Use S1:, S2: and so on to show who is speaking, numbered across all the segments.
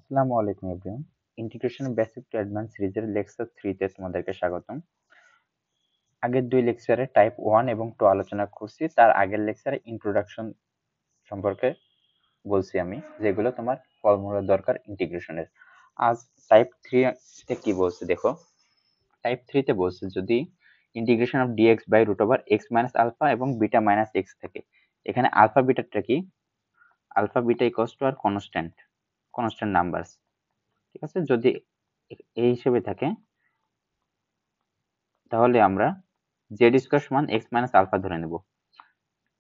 S1: আসসালামু আলাইকুম everyone. Integration basic to advance সিরিজের লেকচার 3 তে তোমাদেরকে স্বাগতম। আগের দুই লেকচারে টাইপ 1 এবং 2 আলোচনা করছি। তার আগের লেকচারে ইন্ট্রোডাকশন সম্পর্কে বলছি আমি, যেগুলো তোমার ফর্মুলার দরকার ইন্টিগ্রেশনের। আজ টাইপ 3 তে কি বলছে দেখো। টাইপ 3 তে বলছে যদি integration of dx by root over x minus alpha এবং বিটা মাইনাস এক্স থাকে। এখানে আলফা বিটাটা কি? Alpha beta equals to are constant numbers. ঠিক আছে, যদি এই হিসেবে থাকে তাহলে আমরা জেড স্কোয়ার সমান এক্স মাইনাস আলফা ধরে নেব।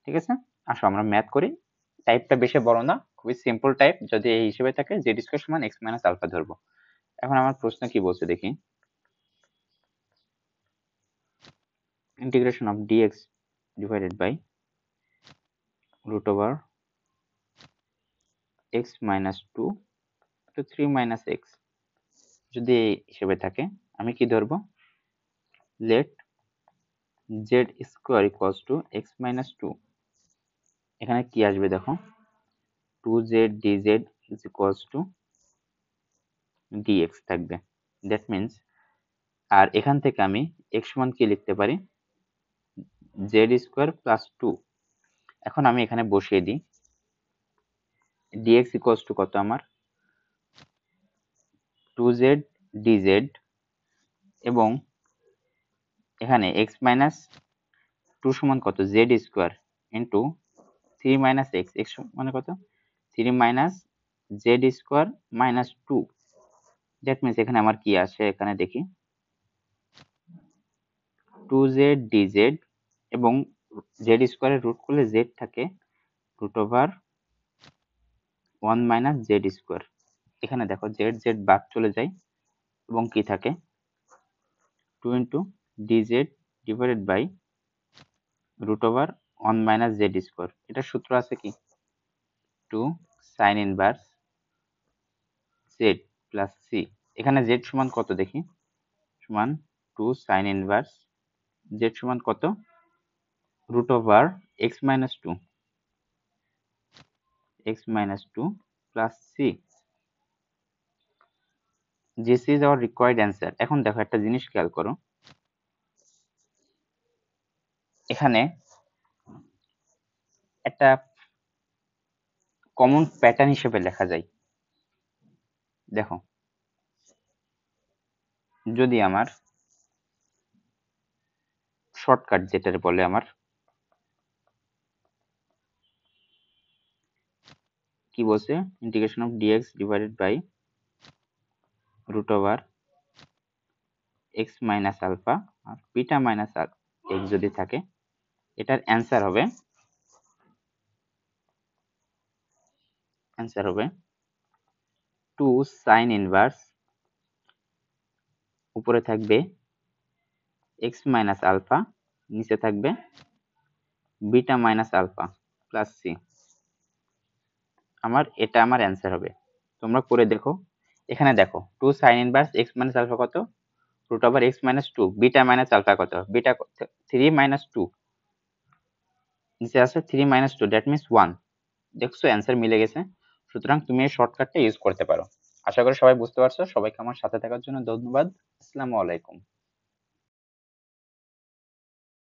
S1: ঠিক আছে, আসো আমরা ম্যাথ করি। টাইপটা বেশি বড় না, খুবই সিম্পল টাইপ। যদি এই হিসেবে থাকে জেড স্কোয়ার সমান এক্স মাইনাস আলফা ধরবো। এখন আমার প্রশ্ন কি বলছে দেখি। Integration of dx divided by root over x minus 2 to 3 minus x যদি এই হিসেবে থাকে, আমি কি ধরবো? Let z square equals to x minus 2। এখানে কি আসবে দেখো, 2z dz is equals to dx থাকবে। দ্যাট মিন্স, আর এখান থেকে আমি x সমান কি লিখতে পারি? z square plus 2। এখন আমি এখানে বসিয়ে দিই, dx ইকুয়ালস টু কত আমার? 2z dz, এবং এখানে x মাইনাস 2 সমান কত? z square into 3 minus x, x মানে কত? 3 minus z square minus 2। That means এখানে আমার কি আসে, এখানে দেখি 2z dz, এবং z স্কোয়ারের রুট করলে z থাকে root over 1 minus z square. এখানে দেখো z z বাদ চলে যায় এবং কি থাকে 2 into dz divided by root over 1 minus z square. এটা সূত্র আছে কি 2 sine inverse z plus c। এখানে z সমান কত দেখি, সমান 2 সাইন ইনভার্স z সমান কত? Root over x minus 2 plus c। This is our required answer. এখন দেখো একটা জিনিস খেয়াল করো, এখানে একটা কমন প্যাটার্ন হিসেবে লেখা যায়। দেখো, যদি আমার শর্টকাট যেটা বলে আমার কি বলছে, integration of dx divided by root over x minus alpha আর বিটা মাইনাস এক্স যদি থাকে, এটার অ্যান্সার হবে 2 সাইন ইনভার্স, উপরে থাকবে এক্স মাইনাস আলফা, নিচে থাকবে beta minus alpha plus c. এটা আমার অ্যান্সার হবে। তোমরা করে দেখো। এখানে দেখো 2 sine inverse x minus alpha কত? Root over x minus 2। Beta minus alpha কত? বিটা 3 মাইনাস 2, নিচে আছে 3 মাইনাস 2, দ্যাট মিন্স 1। দেখছো অ্যান্সার মিলে গেছে। সুতরাং তুমি এই শর্টকাটটা ইউজ করতে পারো। আশা করি সবাই বুঝতে পারছো। সবাইকে আমার সাথে থাকার জন্য ধন্যবাদ। আসসালামু আলাইকুম।